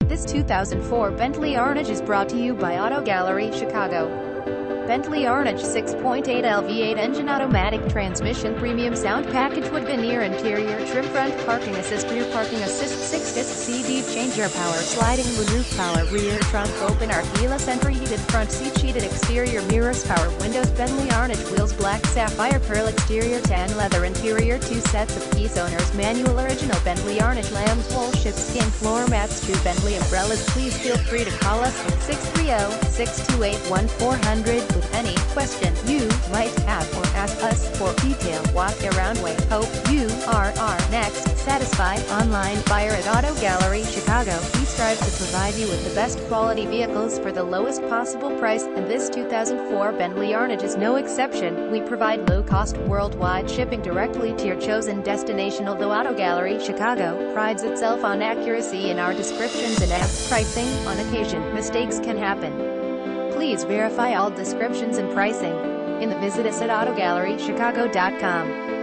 This 2004 Bentley Arnage is brought to you by Auto Gallery Chicago. Bentley Arnage 6.8 LV8 engine, automatic transmission, premium sound package, wood veneer interior, trim, front parking assist, rear parking assist, 6-disc CD changer, power sliding moonroof, power rear trunk opener, keyless entry, heated front seat, heated exterior mirrors, power windows. Bentley Arnage wheels, black sapphire pearl exterior, tan leather interior, 2 sets of keys, owners manual, original Bentley Arnage lambs wool, sheepskin floor mats, 2 Bentley umbrellas. Please feel free to call us at 630-628-1400 with any question you might have, or ask us for detailed walk-around. We hope you are our next satisfied online buyer at Auto Gallery Chicago. We strive to provide you with the best quality vehicles for the lowest possible price, and this 2004 Bentley Arnage is no exception. We provide low-cost worldwide shipping directly to your chosen destination. Although Auto Gallery Chicago prides itself on accuracy in our descriptions and pricing, on occasion mistakes can happen. Please verify all descriptions and pricing. Visit us at AutoGalleryChicago.com.